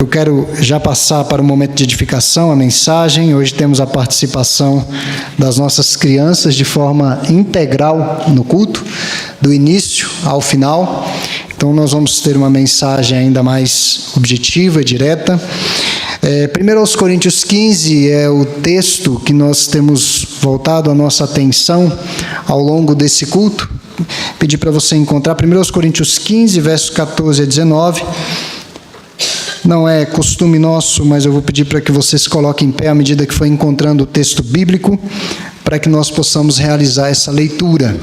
Eu quero já passar para o momento de edificação, a mensagem. Hoje temos a participação das nossas crianças de forma integral no culto, do início ao final. Então nós vamos ter uma mensagem ainda mais objetiva, direta. 1 Coríntios 15 é o texto que nós temos voltado a nossa atenção ao longo desse culto. Pedi para você encontrar 1 Coríntios 15, versos 14 a 19. Não é costume nosso, mas eu vou pedir para que você se coloque em pé à medida que for encontrando o texto bíblico, para que nós possamos realizar essa leitura.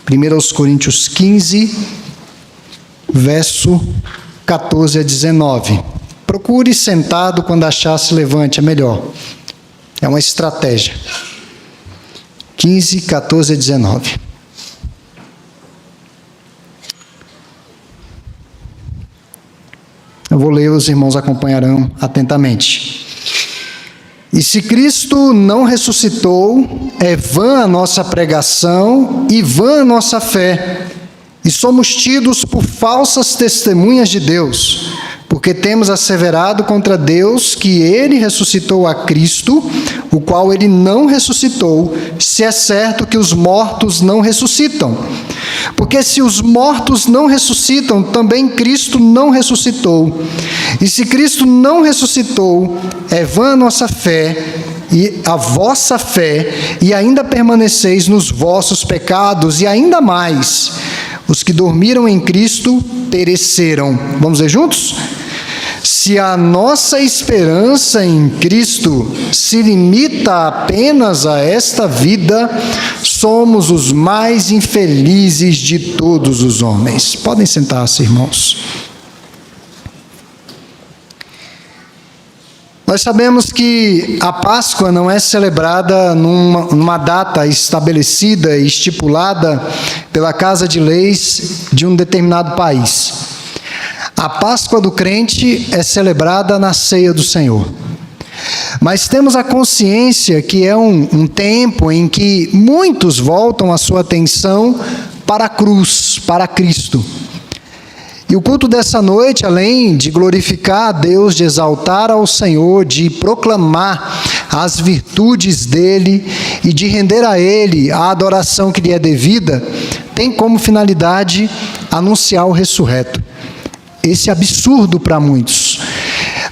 1 Coríntios 15, verso 14 a 19. Procure sentado, quando achar, se levante, é melhor. É uma estratégia. 15, 14 a 19. Eu vou ler, os irmãos acompanharão atentamente. E se Cristo não ressuscitou, é vã a nossa pregação e vã a nossa fé, e somos tidos por falsas testemunhas de Deus, porque temos asseverado contra Deus que Ele ressuscitou a Cristo, o qual Ele não ressuscitou, se é certo que os mortos não ressuscitam. Porque se os mortos não ressuscitam, também Cristo não ressuscitou. E se Cristo não ressuscitou, é vã a nossa fé e a vossa fé, e ainda permaneceis nos vossos pecados, e ainda mais, os que dormiram em Cristo pereceram. Vamos ler juntos? Se a nossa esperança em Cristo se limita apenas a esta vida, somos os mais infelizes de todos os homens. Podem sentar-se, irmãos. Nós sabemos que a Páscoa não é celebrada numa data estabelecida e estipulada pela Casa de Leis de um determinado país. A Páscoa do crente é celebrada na ceia do Senhor. Mas temos a consciência que é um tempo em que muitos voltam a sua atenção para a cruz, para Cristo. E o culto dessa noite, além de glorificar a Deus, de exaltar ao Senhor, de proclamar as virtudes dEle e de render a Ele a adoração que lhe é devida, tem como finalidade anunciar o ressurreto. Esse absurdo para muitos.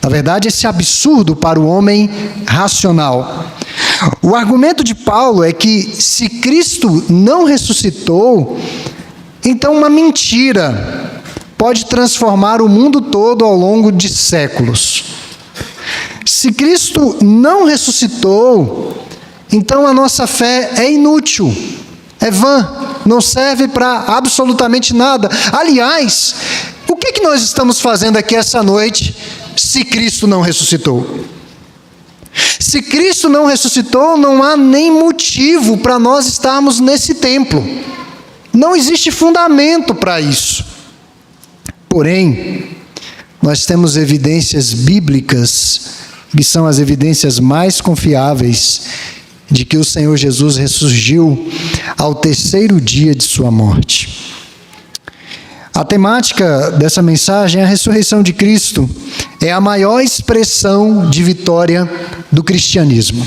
Na verdade, esse absurdo para o homem racional. O argumento de Paulo é que se Cristo não ressuscitou, então uma mentira pode transformar o mundo todo ao longo de séculos. Se Cristo não ressuscitou, então a nossa fé é inútil, é vã, não serve para absolutamente nada. Aliás, o que nós estamos fazendo aqui essa noite se Cristo não ressuscitou? Se Cristo não ressuscitou, não há nem motivo para nós estarmos nesse templo. Não existe fundamento para isso. Porém, nós temos evidências bíblicas, que são as evidências mais confiáveis, de que o Senhor Jesus ressurgiu ao terceiro dia de sua morte. A temática dessa mensagem é a ressurreição de Cristo. É a maior expressão de vitória do cristianismo.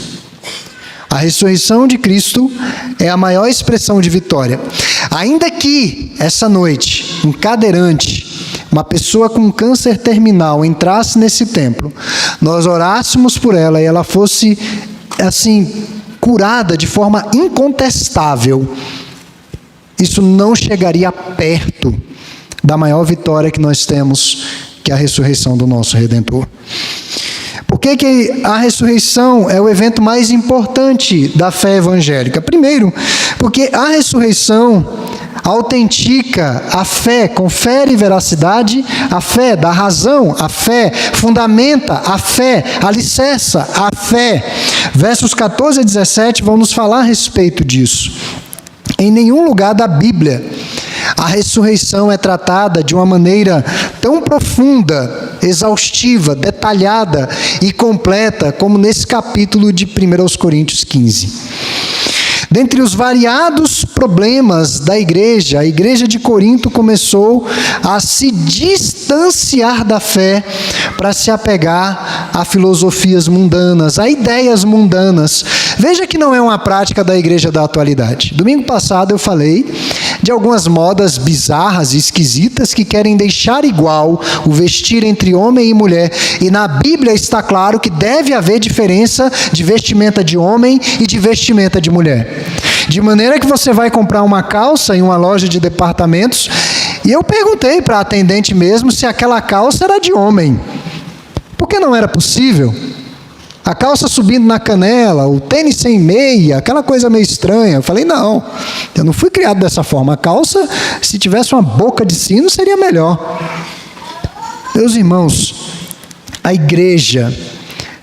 A ressurreição de Cristo é a maior expressão de vitória. Ainda que essa noite, um cadeirante, uma pessoa com câncer terminal entrasse nesse templo, nós orássemos por ela e ela fosse, assim, curada de forma incontestável, isso não chegaria perto da maior vitória que nós temos, que é a ressurreição do nosso Redentor. Por que a ressurreição é o evento mais importante da fé evangélica? Primeiro, porque a ressurreição autentica a fé, confere veracidade à fé, dá razão à fé, fundamenta a fé, alicerça a fé. Versos 14 a 17 vão nos falar a respeito disso. Em nenhum lugar da Bíblia a ressurreição é tratada de uma maneira tão profunda, exaustiva, detalhada e completa como nesse capítulo de 1 Coríntios 15. Dentre os variados problemas da igreja, a igreja de Corinto começou a se distanciar da fé para se apegar a filosofias mundanas, a ideias mundanas. Veja que não é uma prática da igreja da atualidade. Domingo passado eu falei de algumas modas bizarras e esquisitas que querem deixar igual o vestir entre homem e mulher. E na Bíblia está claro que deve haver diferença de vestimenta de homem e de vestimenta de mulher. De maneira que você vai comprar uma calça em uma loja de departamentos, e eu perguntei para a atendente mesmo se aquela calça era de homem, porque não era possível. A calça subindo na canela, o tênis sem meia, aquela coisa meio estranha. Eu falei, não, eu não fui criado dessa forma. A calça, se tivesse uma boca de sino, seria melhor. Meus irmãos, a igreja,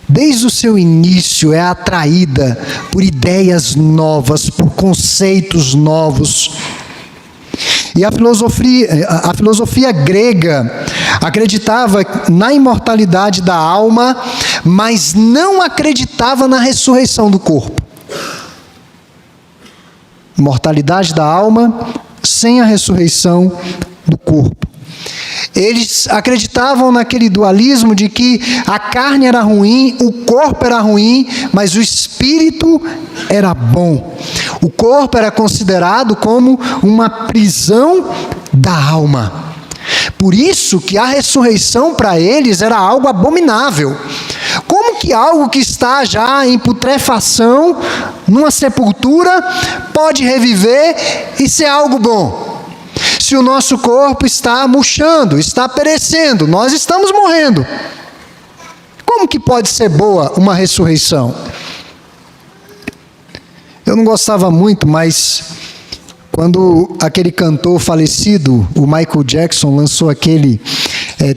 desde o seu início, é atraída por ideias novas, por conceitos novos. E a filosofia grega acreditava na imortalidade da alma, mas não acreditava na ressurreição do corpo. Mortalidade da alma sem a ressurreição do corpo. Eles acreditavam naquele dualismo de que a carne era ruim, o corpo era ruim, mas o espírito era bom. O corpo era considerado como uma prisão da alma. Por isso que a ressurreição para eles era algo abominável. Como que algo que está já em putrefação, numa sepultura, pode reviver e ser algo bom? Se o nosso corpo está murchando, está perecendo, nós estamos morrendo. Como que pode ser boa uma ressurreição? Eu não gostava muito, mas quando aquele cantor falecido, o Michael Jackson, lançou aquele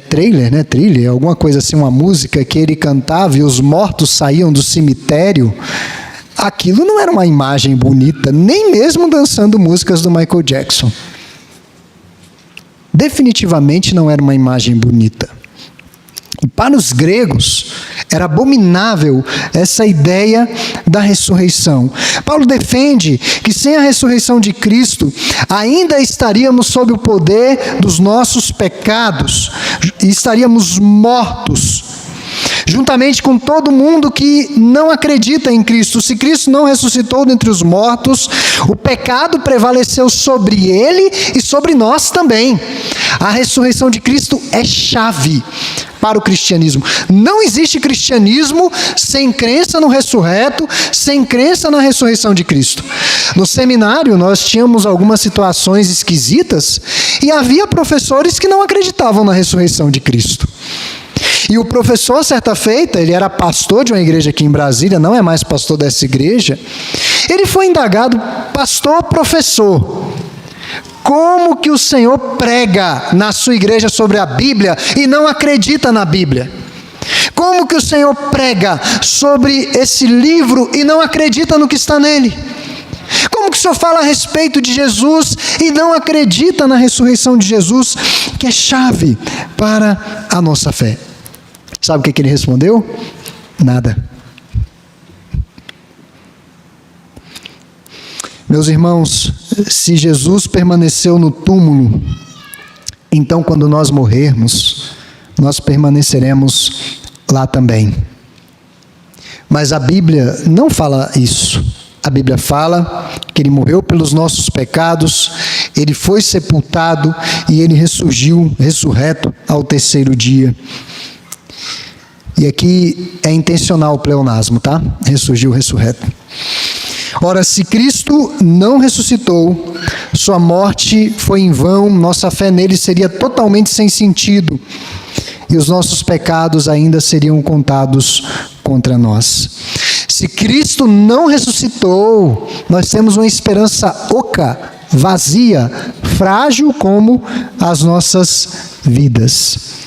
thriller, alguma coisa assim, uma música que ele cantava e os mortos saíam do cemitério, aquilo não era uma imagem bonita, nem mesmo dançando músicas do Michael Jackson. Definitivamente não era uma imagem bonita. E para os gregos, era abominável essa ideia da ressurreição. Paulo defende que sem a ressurreição de Cristo, ainda estaríamos sob o poder dos nossos pecados, e estaríamos mortos, juntamente com todo mundo que não acredita em Cristo. Se Cristo não ressuscitou dentre os mortos, o pecado prevaleceu sobre ele e sobre nós também. A ressurreição de Cristo é chave para o cristianismo. Não existe cristianismo sem crença no ressurreto, sem crença na ressurreição de Cristo. No seminário, nós tínhamos algumas situações esquisitas e havia professores que não acreditavam na ressurreição de Cristo. E o professor, certa feita, ele era pastor de uma igreja aqui em Brasília, não é mais pastor dessa igreja, ele foi indagado, pastor, professor, como que o senhor prega na sua igreja sobre a Bíblia e não acredita na Bíblia? Como que o senhor prega sobre esse livro e não acredita no que está nele? Como que o senhor fala a respeito de Jesus e não acredita na ressurreição de Jesus, que é chave para a nossa fé? Sabe o que ele respondeu? Nada. Meus irmãos, se Jesus permaneceu no túmulo, então quando nós morrermos, nós permaneceremos lá também. Mas a Bíblia não fala isso. A Bíblia fala que ele morreu pelos nossos pecados, ele foi sepultado e ele ressurgiu, ressurreto ao terceiro dia. E aqui é intencional o pleonasmo, tá? Ressurgiu, ressurreto. Ora, se Cristo não ressuscitou, sua morte foi em vão, nossa fé nele seria totalmente sem sentido, e os nossos pecados ainda seriam contados contra nós. Se Cristo não ressuscitou, nós temos uma esperança oca, vazia, frágil como as nossas vidas.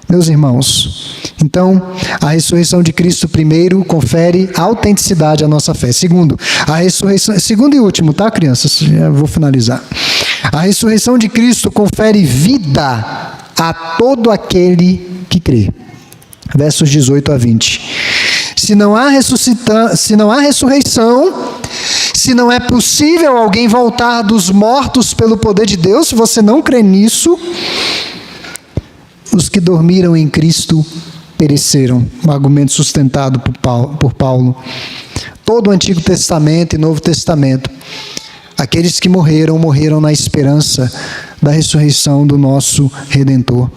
Meus irmãos, então, a ressurreição de Cristo, primeiro, confere autenticidade à nossa fé. Segundo, a ressurreição, segundo e último, tá, crianças? Já vou finalizar. A ressurreição de Cristo confere vida a todo aquele que crê. Versos 18 a 20. Se não há ressurreição, se não é possível alguém voltar dos mortos pelo poder de Deus, se você não crê nisso, os que dormiram em Cristo pereceram. Um argumento sustentado por Paulo. Todo o Antigo Testamento e Novo Testamento, aqueles que morreram, morreram na esperança da ressurreição do nosso Redentor.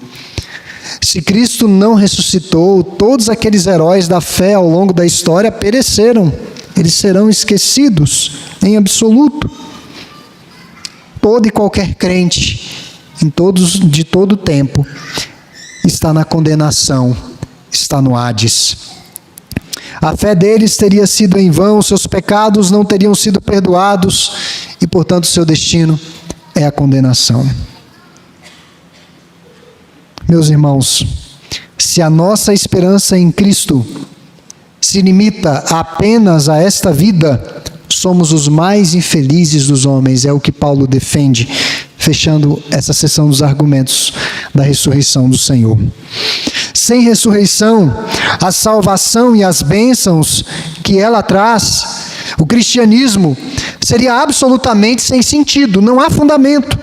Se Cristo não ressuscitou, todos aqueles heróis da fé ao longo da história pereceram. Eles serão esquecidos em absoluto. Todo e qualquer crente, de todo tempo, está na condenação, está no Hades. A fé deles teria sido em vão, seus pecados não teriam sido perdoados e, portanto, seu destino é a condenação. Meus irmãos, se a nossa esperança em Cristo se limita apenas a esta vida, somos os mais infelizes dos homens, é o que Paulo defende, fechando essa sessão dos argumentos da ressurreição do Senhor. Sem ressurreição, a salvação e as bênçãos que ela traz, o cristianismo seria absolutamente sem sentido, não há fundamento.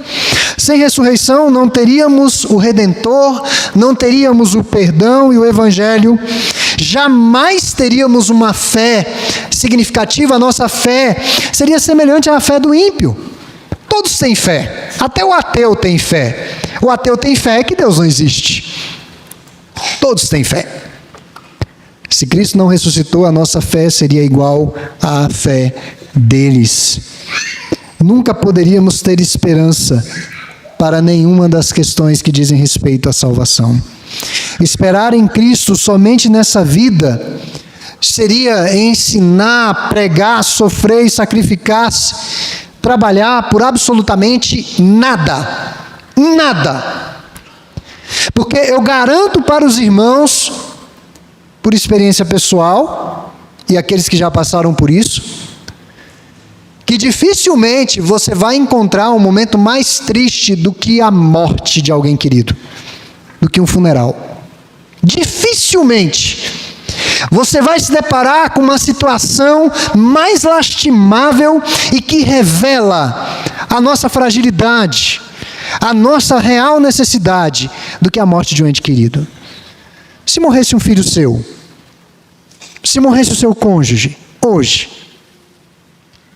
Sem ressurreição não teríamos o Redentor, não teríamos o perdão e o Evangelho, jamais teríamos uma fé significativa. A nossa fé seria semelhante à fé do ímpio. Todos têm fé, até o ateu tem fé. O ateu tem fé que Deus não existe. Todos têm fé. Se Cristo não ressuscitou, a nossa fé seria igual à fé deles. Nunca poderíamos ter esperança para nenhuma das questões que dizem respeito à salvação. Esperar em Cristo somente nessa vida seria ensinar, pregar, sofrer e sacrificar-se, trabalhar por absolutamente nada. Nada. Porque eu garanto para os irmãos, por experiência pessoal, e aqueles que já passaram por isso, que dificilmente você vai encontrar um momento mais triste do que a morte de alguém querido, do que um funeral. Dificilmente você vai se deparar com uma situação mais lastimável e que revela a nossa fragilidade, a nossa real necessidade, do que a morte de um ente querido. Se morresse um filho seu, se morresse o seu cônjuge, hoje,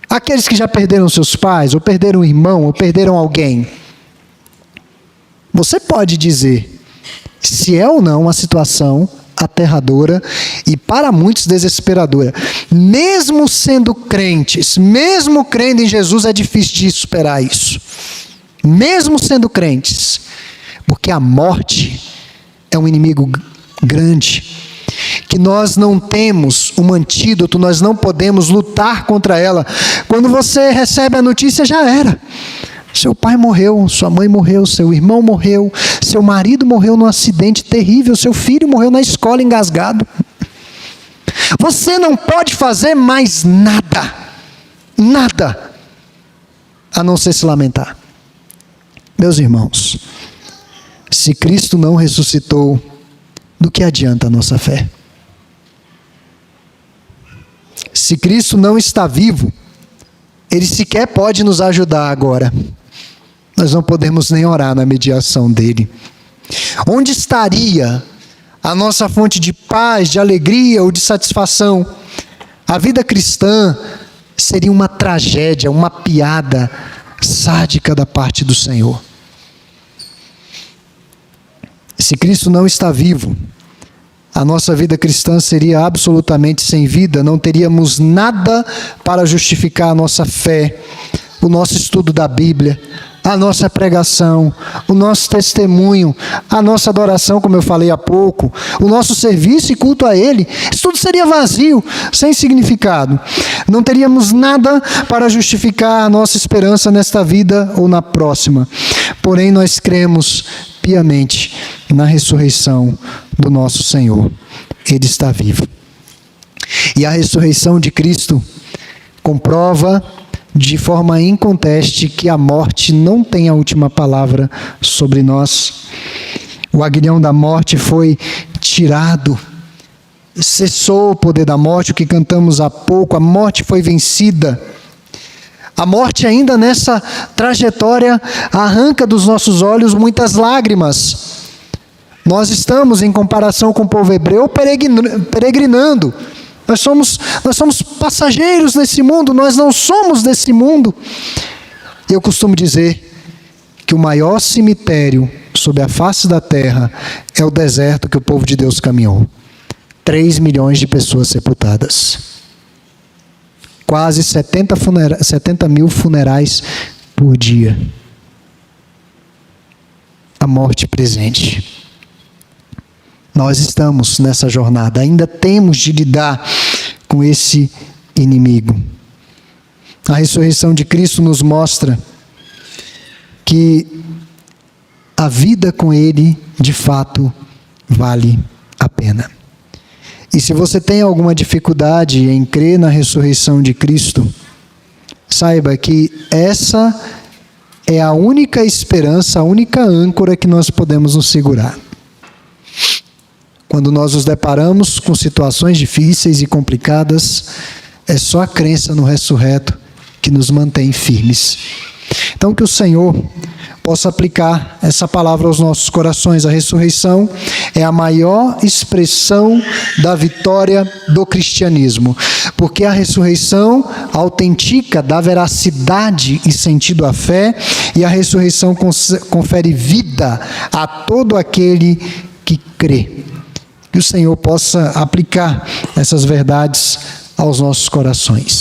aqueles que já perderam seus pais, ou perderam um irmão, ou perderam alguém, você pode dizer se é ou não uma situação aterradora e para muitos desesperadora. Mesmo sendo crentes, mesmo crendo em Jesus, é difícil de superar isso. Mesmo sendo crentes, porque a morte é um inimigo grande, que nós não temos um antídoto, nós não podemos lutar contra ela. Quando você recebe a notícia, já era. Seu pai morreu, sua mãe morreu, seu irmão morreu, seu marido morreu num acidente terrível, seu filho morreu na escola engasgado. Você não pode fazer mais nada, nada, a não ser se lamentar. Meus irmãos, se Cristo não ressuscitou, do que adianta a nossa fé? Se Cristo não está vivo, Ele sequer pode nos ajudar agora. Nós não podemos nem orar na mediação dEle. Onde estaria a nossa fonte de paz, de alegria ou de satisfação? A vida cristã seria uma tragédia, uma piada sádica da parte do Senhor. Se Cristo não está vivo, a nossa vida cristã seria absolutamente sem vida, não teríamos nada para justificar a nossa fé, o nosso estudo da Bíblia, a nossa pregação, o nosso testemunho, a nossa adoração, como eu falei há pouco, o nosso serviço e culto a Ele. Isso tudo seria vazio, sem significado. Não teríamos nada para justificar a nossa esperança nesta vida ou na próxima. Porém, nós cremos piamente na ressurreição do nosso Senhor. Ele está vivo. E a ressurreição de Cristo comprova de forma inconteste que a morte não tem a última palavra sobre nós. O aguilhão da morte foi tirado. Cessou o poder da morte, o que cantamos há pouco. A morte foi vencida. A morte ainda nessa trajetória arranca dos nossos olhos muitas lágrimas. Nós estamos, em comparação com o povo hebreu, peregrinando. Nós somos passageiros nesse mundo, nós não somos desse mundo. Eu costumo dizer que o maior cemitério sobre a face da terra é o deserto que o povo de Deus caminhou. 3 milhões de pessoas sepultadas. Quase 70 mil funerais por dia. A morte presente. Nós estamos nessa jornada, ainda temos de lidar com esse inimigo. A ressurreição de Cristo nos mostra que a vida com Ele, de fato, vale a pena. E se você tem alguma dificuldade em crer na ressurreição de Cristo, saiba que essa é a única esperança, a única âncora que nós podemos nos segurar. Quando nós nos deparamos com situações difíceis e complicadas, é só a crença no ressurreto que nos mantém firmes. Então, que o Senhor possa aplicar essa palavra aos nossos corações. A ressurreição é a maior expressão da vitória do cristianismo, porque a ressurreição autentica dá veracidade e sentido à fé, e a ressurreição confere vida a todo aquele que crê. Que o Senhor possa aplicar essas verdades aos nossos corações.